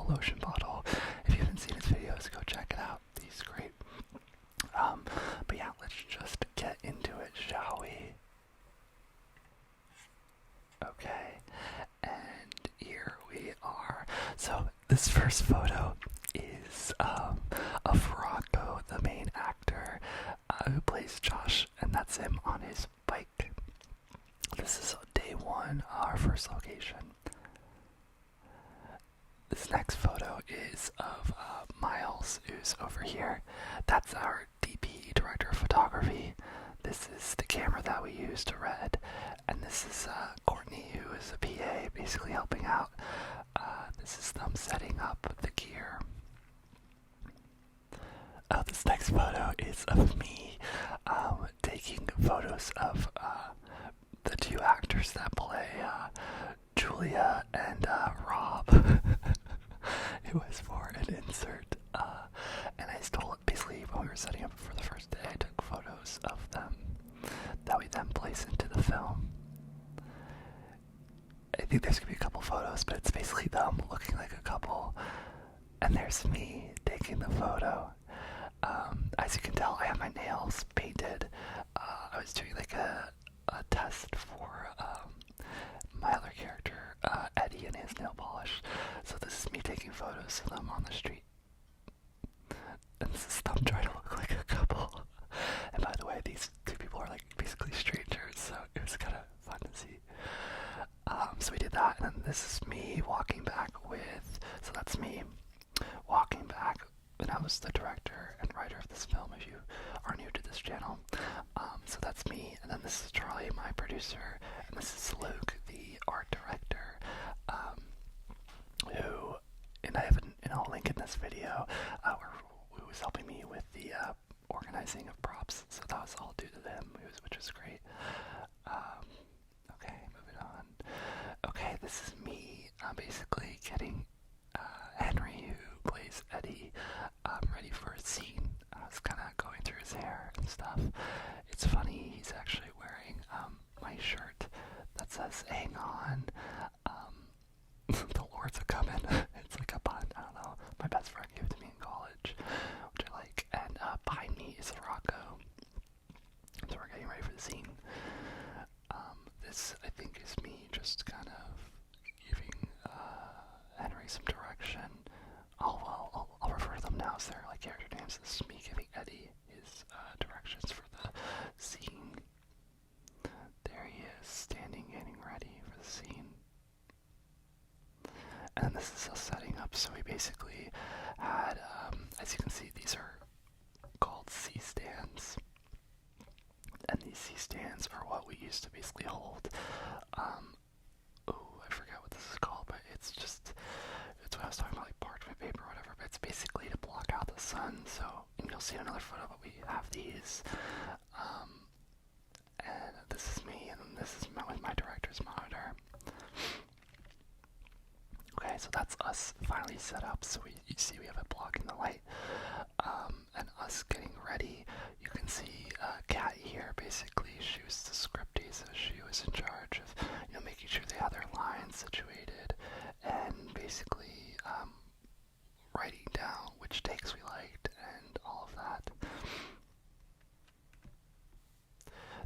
lotion bottle. If you haven't seen his videos, go check it out. He's great. But yeah, let's just get into it, shall we? Okay, and here we are. So this first photo is of Rocco, the main actor, who plays Josh, and that's him on his bike. This is day one, our first location. This next photo is of Miles, who's over here. That's our DP, Director of Photography. This is the camera that we use to red. And this is Courtney, who is a PA, basically helping out. This is them setting up the gear. This next photo is of me taking photos of the two actors that play Julia and Rob. It was for an insert, and I stole it. Basically, when we were setting up for the first day, I took photos of them that we then place into the film. I think there's gonna be a couple photos, but it's basically them looking like a couple, and there's me taking the photo. As you can tell, I have my nails painted. I was doing like a test for my other character, Eddie, and his nail polish. So this is me taking photos of them on the street. And this is them trying to look like a couple. And by the way, these two people are like basically strangers, so it was kind of fun to see. So we did that, and then this is me walking back with, so that's me walking back, and I was the director and writer of this film, if you are new to this channel. So that's me, and then this is Charlie, my producer, and this is Luke, the art director, who, and I have I'll link in this video, who was helping me with the organizing of props, so that was all due to him, which was great. Okay, moving on. Okay, this is me basically getting Henry, who plays Eddie, ready for a scene. I was kind of going through his hair and stuff. It's funny, he's actually wearing my shirt that says "Hang on." The Lord's a comin'. It's like a pun. I don't know. My best friend gave it to me in college, which I like. And behind me is Rocco. So we're getting ready for the scene. This, I think, is me just kind of giving Henry some direction. I'll refer to them now as their like character names. This is me giving Eddie his directions for the scene. There he is, standing, getting ready for the scene. And this is us setting up. So we basically had, as you can see, these are called C-stands. And these C-stands are what we used to basically hold, I forget what this is called, but it's what I was talking about, like parchment paper or whatever, but it's basically to block out the sun. So, and you'll see another photo, but we have these, and this is me, and then this is with my director's monitor. Okay, so that's us finally set up, so you see we have it blocking the light, and us getting ready. You can see Kat here, basically, she was the scriptie, so she was in charge of, making sure they had their lines situated, and basically, writing down which takes we liked, and all of that.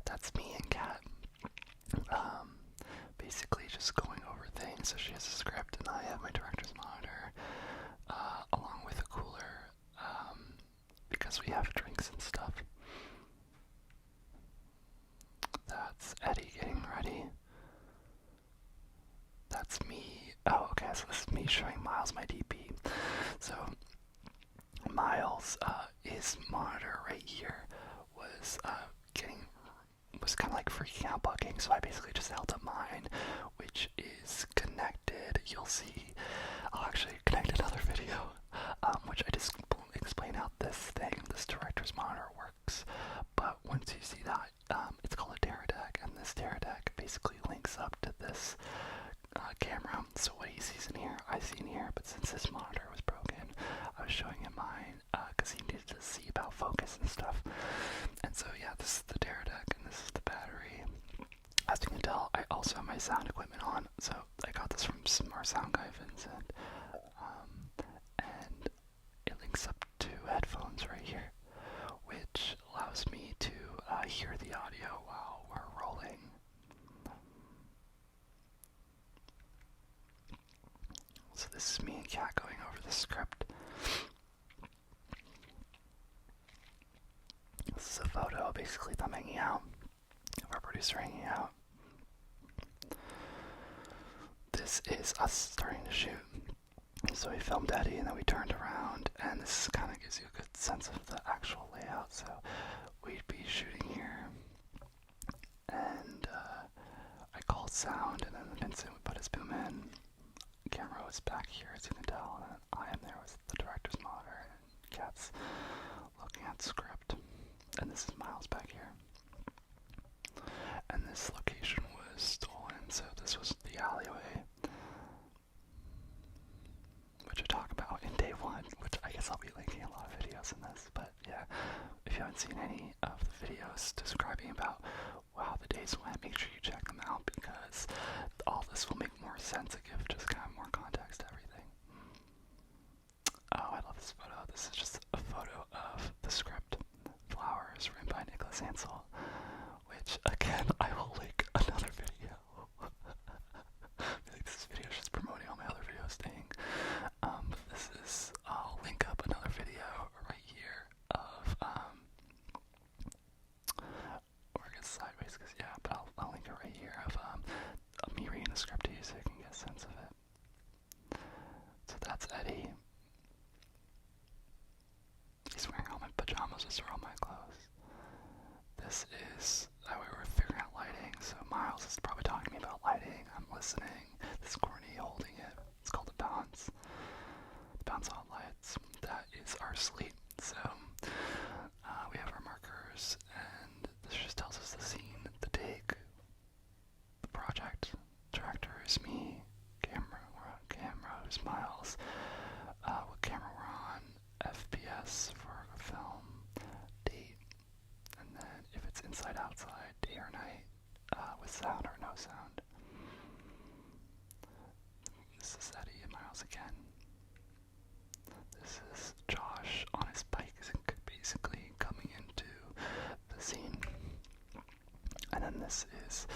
That's me and Kat, basically just going over things. So she has a script, and I have my director's monitor, along with a cooler, because we have drinks and stuff. That's Eddie getting ready. That's me. Oh, okay, so this is me showing Miles my DP. So, Miles, his monitor right here was kind of like freaking out, bugging, so I basically just held up mine, which is connected. You'll see, I'll actually connect another video, which I just explain how this director's monitor works. But once you see that, it's called a Terra deck, and this Terra deck basically links up to this camera. So what he sees in here, I see in here, but since his monitor was broken, I was showing him mine, because he needed to see about focus and stuff. And so yeah, this is the Terra deck, and this is the battery. As you can tell, I also have my sound equipment on, so I got this from our sound guy, Vincent. So this is me and Kat going over the script. This is a photo, basically them hanging out, of our producer hanging out. This is us starting to shoot. So we filmed Eddie and then we turned around, and this kind of gives you a good sense of the actual layout. So we'd be shooting here, and I called sound, and then Vincent would put his boom in. Camera was back here, as you can tell, and then I am there with the director's monitor, and Kat's looking at the script, and this is Miles back here. And this location was stolen, so this was the alleyway, which I talk about in day one, which I guess I'll be linking a lot of videos in this. But yeah, if you haven't seen any of the videos describing about how the days went, make sure you check them out, because all this will make more sense and give just kind of more context to everything. Oh, I love this photo. This is just a photo of the script, Flowers, written by Nicholas Ansel, which, again, I will link another video. I feel like this video is just promoting all my other videos thing. I'll link up another video right here of, or I guess sideways, because yeah, but I'll link it right here of me reading the script to you so you can get a sense of it. So that's Eddie. He's wearing all my pajamas, those are all my clothes. This is how we were figuring out lighting, so Miles is probably talking to me about lighting, I'm listening. This is Courtney holding it. It's called the bounce. The bounce on lights. That is our sleep. So we have our markers, and this just tells us the scene, the take, the project. Director is me. We're on camera, who's Miles. What camera we're on. FPS for a film. Date. And then if it's inside, outside, day or night, with sound or no sound. This is Eddie and Miles again. This is Josh on his bike, basically coming into the scene. And then this is,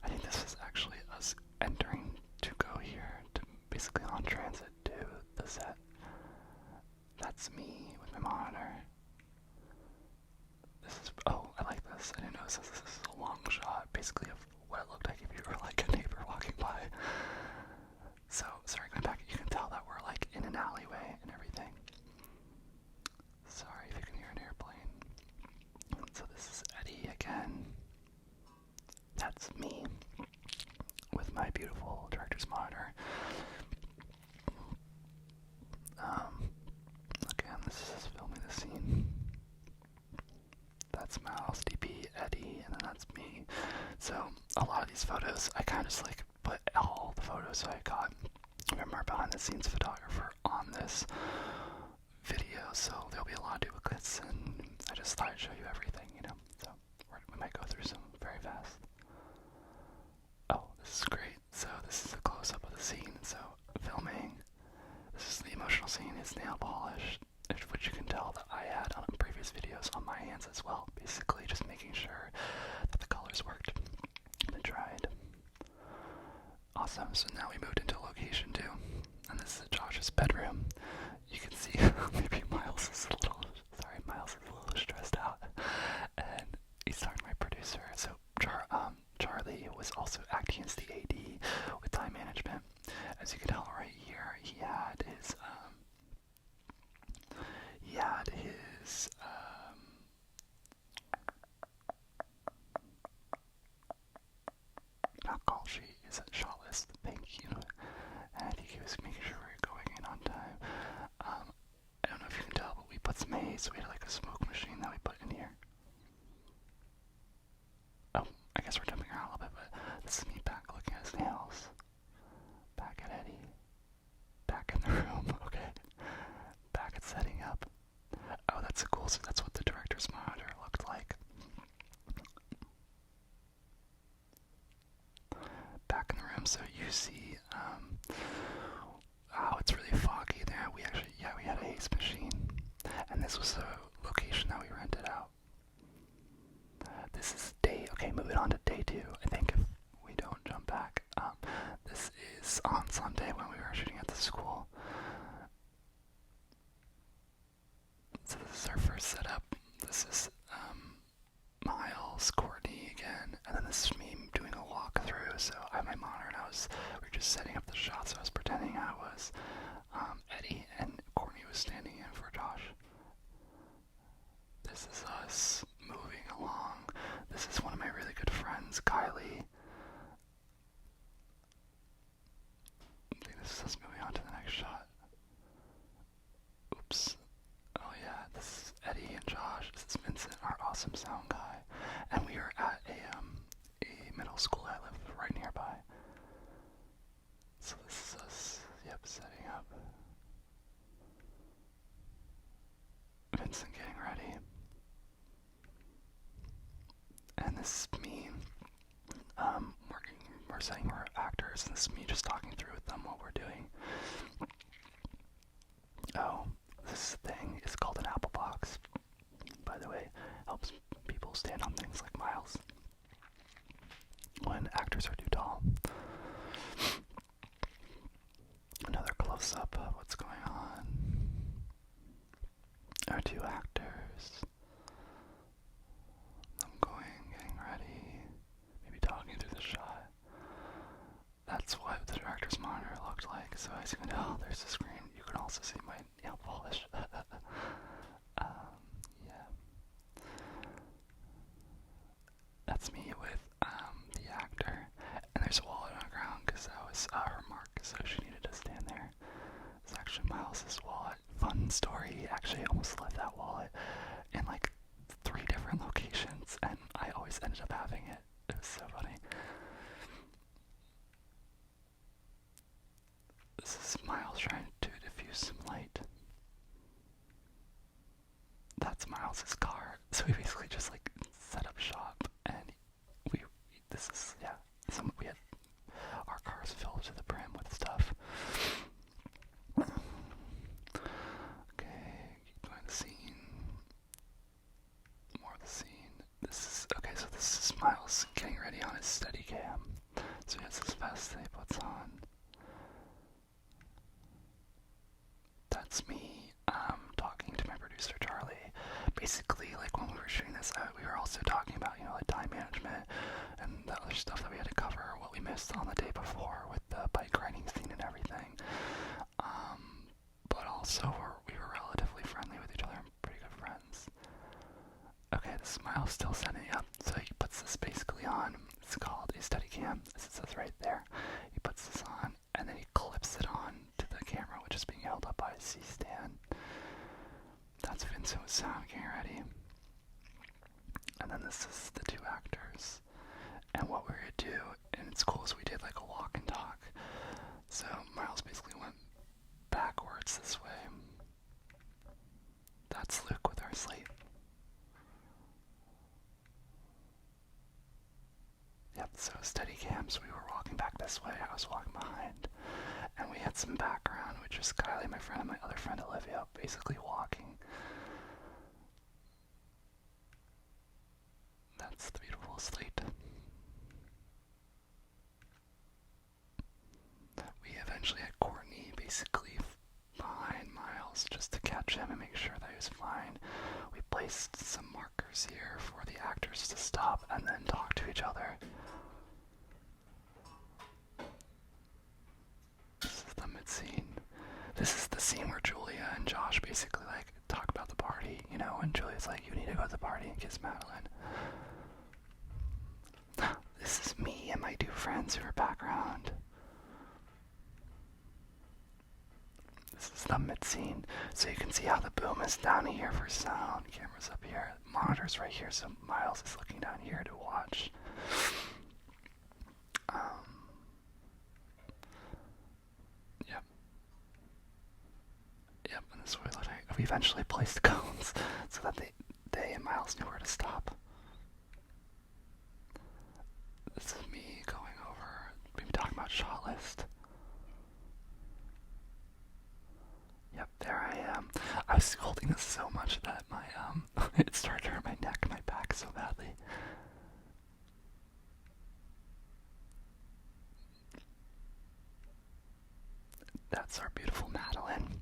I think this is actually us entering to go here, to basically on transit to the set. That's me with my monitor. This is, oh, I like this. I didn't notice this. This is a long shot, basically, of what it looked like if you were like a neighbor walking by. So, sorry, going back, you can tell that we're like in an alleyway and everything. Sorry if you can hear an airplane. So this is Eddie again. That's me with my beautiful director's monitor. Again, this is filming the scene. That's Miles, DP, Eddie, and then that's me. So a lot of these photos, I kind of just like put all the photos I got from our behind the scenes photographer on this video, so there'll be a lot of duplicates, and I just thought I'd show you everything, you know. So we might go through some very fast. Oh, this is great. So this is a close-up of the scene. So filming, this is the emotional scene. It's nail polished, which you can tell that I had on previous videos on my hands as well. Basically just making sure that the colors worked and dried. Awesome. So now we moved into location 2, and this is Josh's bedroom. You can see maybe Miles is a little stressed out, and he's talking to my producer. So Charlie was also acting as the AD with time management. As you can tell right here, he had his not call sheet, is a shot list, thank you. And he was making sure we were going in on time. I don't know if you can tell, but we put some haze, so we had like a smoke machine that we put in here. Oh, I guess we're jumping around a little bit, but this is me back looking at his nails. Back at Eddie. Back in the room, okay. Back at setting up. Oh, that's cool. So that's what the director's monitor looked like. Back in the room, so you see, oh, it's really foggy there. We had a haze machine, and this was a location that we rented out. This is okay, moving on to day 2. I think if we don't jump back, this is on Sunday when we were shooting at the the school. So this is our first setup. This is Miles, Courtney again, and then this is me doing a walkthrough. So I had my monitor and we were just setting up the shots. So I was pretending I was Eddie, and Courtney was standing in for Josh. This is us moving along. This is one of my really good friends, Kylie. I think this is us moving on to the next shot. Oops. Oh yeah, this is Eddie and Josh. This is Vincent, our awesome sound guy. And we are at a middle school I live right nearby. So this is us, setting up. Vincent getting ready. And this is me we're saying we're actors, and this is me just talking through with them what we're doing. Oh, this thing is called an apple box. By the way, helps people stand on things like Miles when actors are too tall. Another close-up of what's going on. Our two actors. I'm getting ready, maybe talking through the shot. That's what the director's monitor looked like. So as you can tell, there's a screen. You can also see my nail polish. Yeah. That's me with the actor. And there's a wallet on the ground because that was her mark, so she needed to stand there. It's actually Miles' wallet. Fun story, he actually almost left that wallet in like 3 different locations, and I always ended up having it. It was so funny. This is Miles trying to diffuse some light. That's Miles' car. So we basically just like set up shop, and we had our cars filled to the brim with stuff. Okay, keep going the scene. More of the scene. So this is Miles getting ready on his Steadicam. So he has this vest that he puts on. That's me talking to my producer Charlie. Basically, like when we were shooting this, we were also talking about, like time management and the other stuff that we had to cover, what we missed on the day before with the bike riding scene and everything. But also we were relatively friendly with each other and pretty good friends. Okay, this is Miles still setting up. So he puts this basically on. It's called a Steadicam, as it says right there. He puts this on, and then he clips it on to the camera, which is being held up by a C-stand. That's Vincent with sound getting ready. And then this is the 2 actors. And what we're going to do, and it's cool, is we did like a walk and talk. So Miles basically went backwards this way. That's Luke with our slate. Yep, so Steadicams, we were walking back this way, I was walking behind. And we had some background, which is Kylie, my friend, and my other friend Olivia, basically walking. That's the beautiful slate. We eventually had Courtney basically behind Miles just to catch him and make sure that he was fine. We placed some markers here for the actors to stop and then talk to each other. This is the mid-scene. This is the scene where Julia and Josh basically like talk about the party, and Julia's like, you need to go to the party and kiss Madeline. This is me and my 2 friends who are background. This is the mid-scene. So you can see how the boom is down here for sound. Camera's up here. Monitor's right here, so Miles is looking down here to watch. Yep, and this is what it looked like. We eventually placed cones so that they and Miles knew where to stop. This is me going over, maybe talking about shot list. Yep, there I am. I was holding this so much that my, it started to hurt my neck and my back so badly. That's our beautiful Madeline,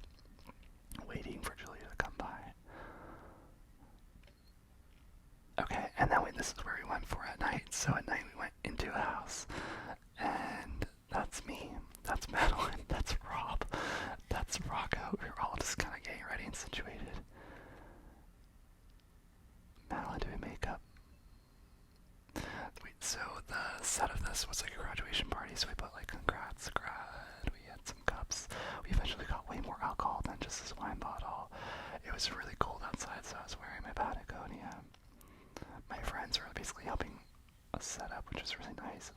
waiting for Julia to come by. Okay, and then this is where we went for at night. So at night we went into a house, and that's me, that's Madeline, that's Rob, that's Rocco. We were all just kind of getting ready and situated. Madeline doing makeup. So the set of this was like a graduation party, so we put like congrats grad, we had some cups. We eventually got way more alcohol than just this wine bottle. It was really cold outside, so I was wearing my Patagonia. My friends were basically helping us set up, which was really nice.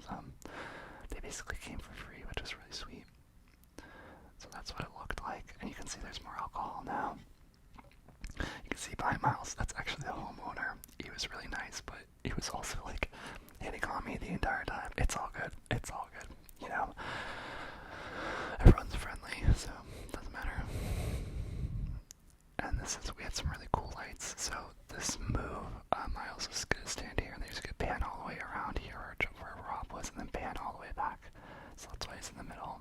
They basically came for free, which was really sweet. So that's what it looked like, and you can see there's more alcohol now. You can see behind Miles, that's actually the homeowner. He was really nice, but he was also like hitting on me the entire time. It's all good. It's all good. You know, everyone's friendly, so it doesn't matter. And we had some really cool lights. So this move, Miles was gonna stand here, and there's a good pan all the way around here where Rob was, and then pan all the way back. So that's why he's in the middle.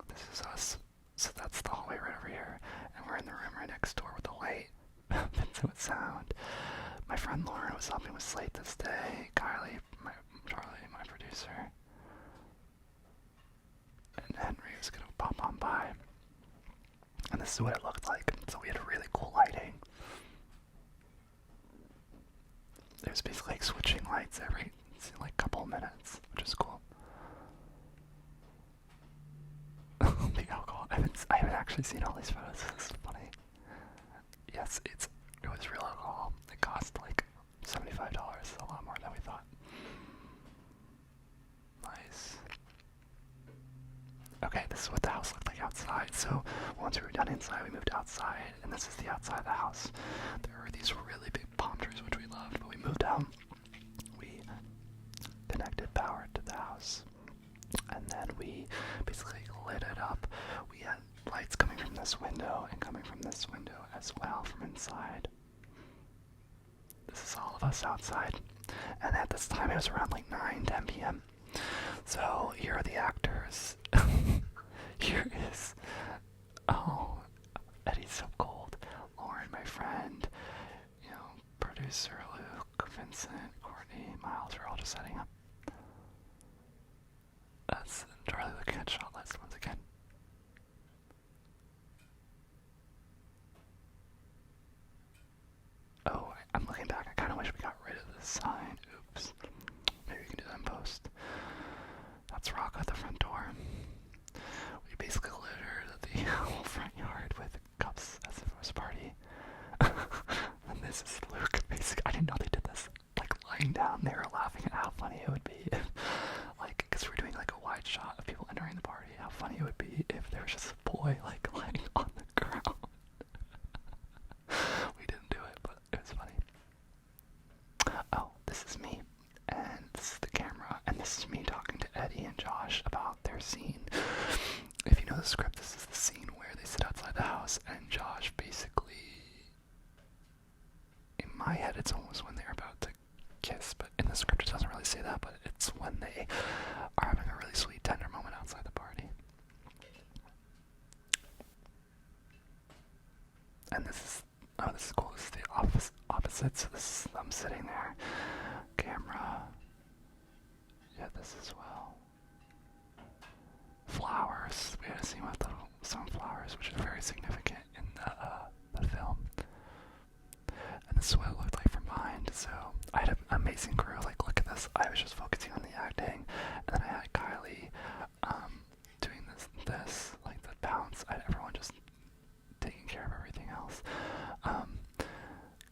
This is us. So that's the hallway right over here, and we're in the room right next door with the light. That's what sound. My friend Lauren was helping with Slate this day. Kylie, Charlie, my producer, and Henry was gonna pop on by. And this is what it looked like. So we had a really cool lighting. It was basically like switching lights every like couple minutes, which is cool. The alcohol. I haven't actually seen all these photos. This is funny. Yes, it was real alcohol. It cost like $75. A lot more than we thought. Nice. Okay, this is what the house looked like outside. So once we were done inside, we moved outside, and this is the outside of the house. There were these really big palm trees, which we loved, but we moved out. We connected power to the house, and then we basically lit it up. We had lights coming from this window and coming from this window as well from inside. This is all of us outside, and at this time it was around like 9-10 p.m. So here are the actors. Here is, oh, Eddie's so cold. Lauren, my friend, you know, producer Luke, Vincent, Courtney, Miles, we're all just setting up. That's Charlie looking at shot list once again. Oh, I'm looking back. I kind of wish we got rid of this sign. Oops. Maybe we can do that in post. That's Rock at the front door. We basically littered the whole front yard with cups as if it was a party. And this is Luke. Basically, I didn't know they did this. Like lying down, they were laughing at how funny it would be if, like, because we're doing like a wide shot of people entering the party. How funny it would be if there was just a boy like lying on the ground. We didn't do it, but it was funny. Oh, this is me, and this is the camera, and this is me talking to Eddie and Josh about their scene. If you know the script, this is the scene where they sit outside the house, and Josh basically, in my head, it's almost when they're about to kiss, but in the script it doesn't really say that, but it's when they are having a really sweet, tender moment outside the party. And this is, oh, this is cool. This is the opposite. So this is them sitting there. Camera. Yeah, this as well. Flowers. We had a scene with some flowers, which is very significant in the film. And this is what it looked like from behind. So I had an amazing crew. Like, look at this. I was just focusing on the acting, and then I had Kylie doing this like the bounce. I had everyone just taking care of everything else.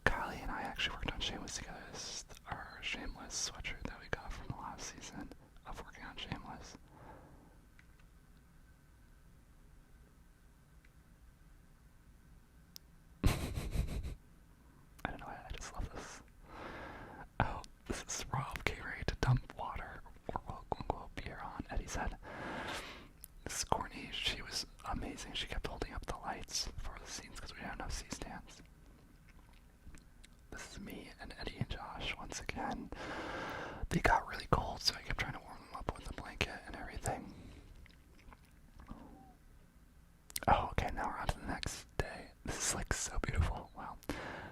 Kylie and I actually worked on Shameless together. This is our Shameless sweatshirt that we got from the last season of working on Shameless. I don't know, I just love this. Oh, this is Rob getting ready to dump water or quote-unquote beer on Eddie's head. This is Courtney. She was amazing. She kept holding up the lights for the scenes because we didn't have enough C-stands. This is me and Eddie and Josh once again. They got really cold, so I kept trying to warm them up with a blanket and everything. Oh, okay, now we're on to the next day. This is like so beautiful. Wow.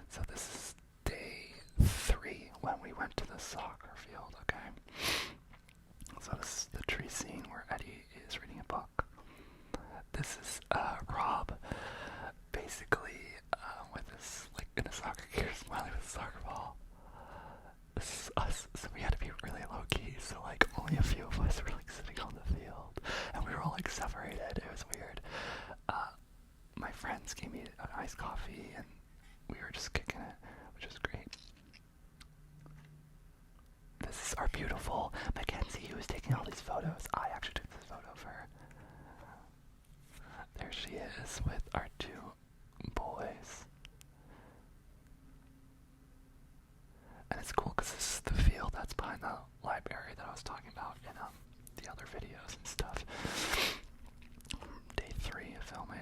So this is day 3 when we went to the soccer field, okay? So this is the tree scene where Eddie is reading a book. This is Rob, basically with this, like, in a soccer gear, smiling with a soccer ball. This is us, so we had to be really low-key, so like only a few of us were like sitting on the field, and we were all like separated. It was weird. My friends gave me an iced coffee, and we were just kicking it, which was great. This is our beautiful Mackenzie, who was taking all these photos. I actually took this photo of her. There she is with our 2 boys. And it's cool because this is the field that's behind the library that I was talking about in the other videos and stuff. Day 3 of filming.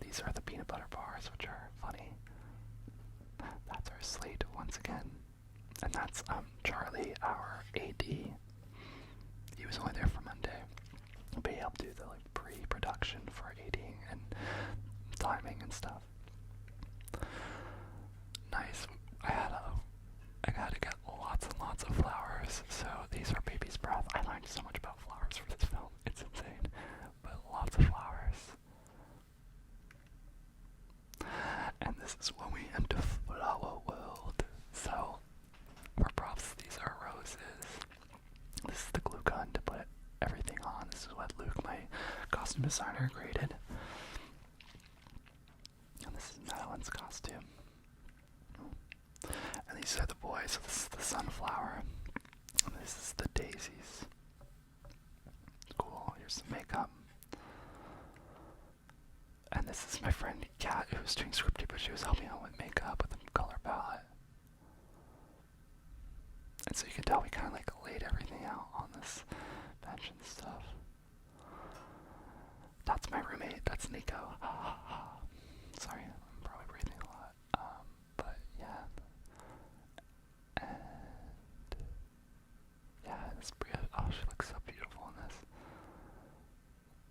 These are the peanut butter bars, which are funny. That's our slate once again. And that's Charlie, our AD. He was only there for Monday, but he helped do the like pre-production for ADing and timing and stuff. Nice. I had to get lots and lots of flowers, so these are baby's breath. I learned so much about flowers for this film. It's insane. But lots of flowers. And this is when we enter Flower World. So, for props, these are roses. This is the glue gun to put everything on. This is what Luke, my costume designer, graded. And this is Madeline's costume. And these are the boys. So this is the sunflower. And this is the daisies. Cool. Here's some makeup. And this is my friend Kat, who was doing scripting, but she was helping out with makeup with the color palette. And so you can tell we kind of like laid everything out on this bench and stuff. That's my roommate. That's Nico. Sorry, I'm probably breathing a lot. But yeah. And yeah, this oh, she looks so beautiful in this.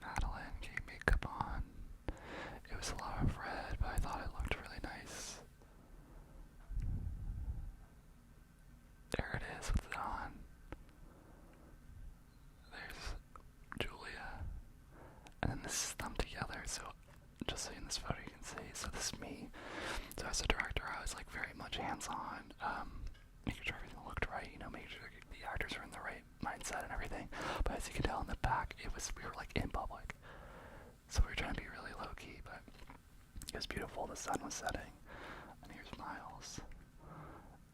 Madeline getting makeup on. It was a lot of red, but I thought it looked really nice. There it is with it on. There's Julia. And then this is them together, so just so in this photo you can see. So this is me. So as a director, I was like very much hands-on, making sure everything looked right, you know, making sure the actors are in the right mindset and everything. But as you can tell in the back, we were like in public. So we were trying to be really low-key, but it was beautiful. The sun was setting. And here's Miles.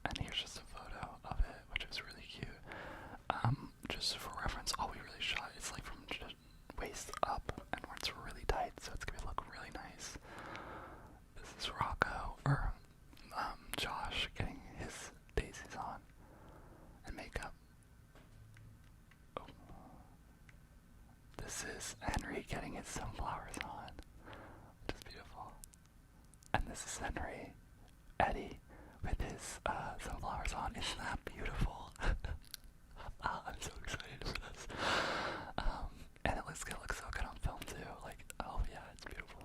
And here's just a photo of it, which was really cute. Just for reference, all we really shot is like from just waist up, and words were really tight, so it's gonna look really nice. This is Rocco, or Josh, getting his daisies on and makeup. Oh. This is Henry getting his sunflowers on, which is beautiful. And this is Henry, Eddie, with his sunflowers on. Isn't that beautiful? I'm so excited for this. And it looks so good on film too. Like, oh yeah, it's beautiful.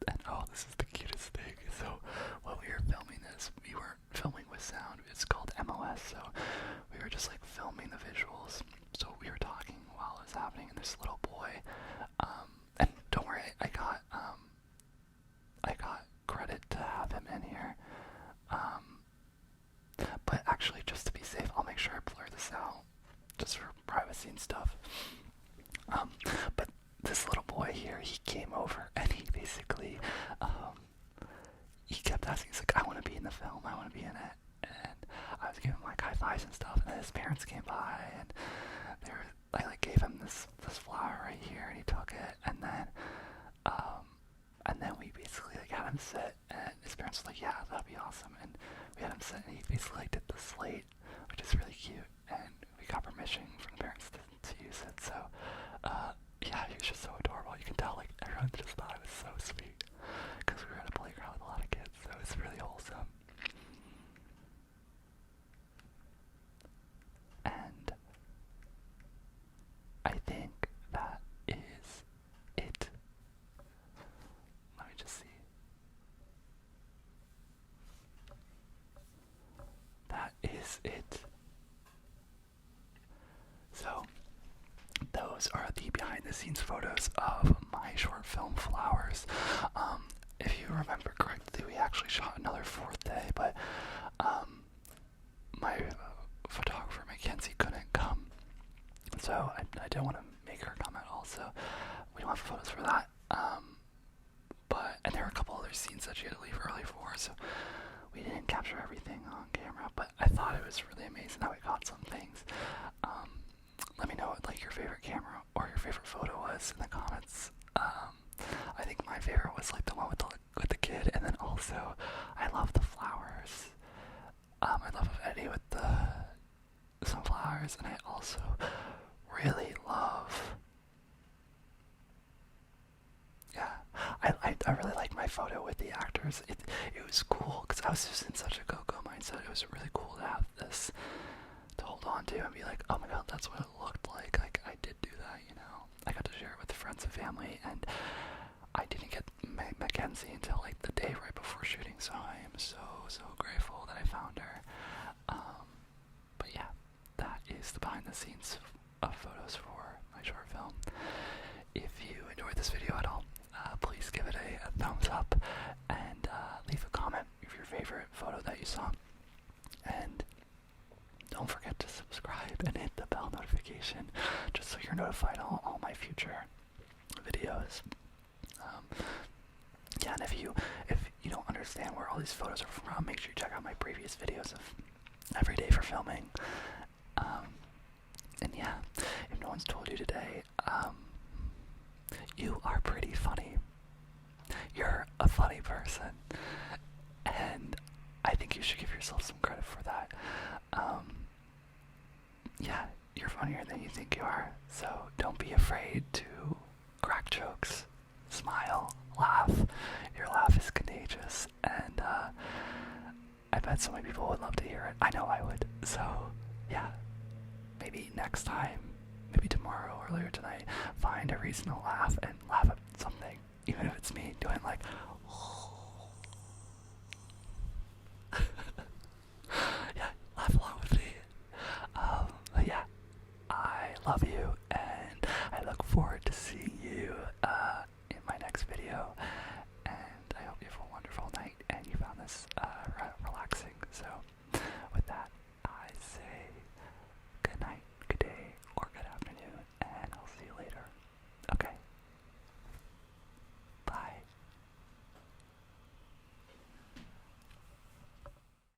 And oh, this is the cutest thing. So while we were filming this, we weren't filming with sound. It's called MOS, so we were just like filming the visuals. So we were talking while it was happening, and this little boy, and don't worry, I got credit to have him in here. But actually, just to be safe, I'll make sure I blur this out, just for privacy and stuff. But this little boy here, he came over, and he basically, he kept asking, he's like, I want to be in the film, I want to be in it. And I was giving him like high fives and stuff, and then his parents came by, and I like gave him this flower right here, and he took it, and then we basically like had him sit, and his parents were like, yeah, that'd be awesome. And we had him sit, and he basically like did the slate, which is really cute, and we got permission from the parents to use it. So yeah, he was just so adorable. You can tell like everyone just thought it was so sweet, because we were at a playground with a lot of kids, so it's really wholesome. And the scenes photos of my short film Flowers. If you remember correctly, we actually shot another fourth day, but my photographer Mackenzie couldn't come, so I didn't want to make her come at all, so we don't have photos for that. And there were a couple other scenes that she had to leave early for, so we didn't capture everything on camera, but I thought it was really amazing that we got some things. Let me know what like your favorite camera or your favorite photo was in the comments. I think my favorite was like the one with the kid, and then also I love the flowers. I love Eddie with the sunflowers, and I also really love. Yeah, I really like my photo with the actors. It was cool because I was just in such a go-go mindset. It was really cool to have this to hold on to and be like, oh my god, that's what it looked like. Like, I did do that, you know. I got to share it with friends and family, and I didn't get Mackenzie until like the day right before shooting, so I am so grateful that I found her. But yeah, that is the behind the scenes of photos for my short film. If you enjoyed this video at all, please give it a thumbs up and leave a comment of your favorite photo that you saw. And don't forget to subscribe and hit the bell notification just so you're notified on all my future videos. Yeah, and if you don't understand where all these photos are from, make sure you check out my previous videos of every day for filming. And yeah, if no one's told you today, you are pretty funny. You're a funny person, and I think you should give yourself some credit for that. Yeah, you're funnier than you think you are, so don't be afraid to crack jokes, smile, laugh. Your laugh is contagious, and I bet so many people would love to hear it. I know I would. So yeah, maybe next time, maybe tomorrow or later tonight, find a reason to laugh and laugh at something, even if it's me doing like yeah, laugh along with me. But yeah, I love you, and I look forward to seeing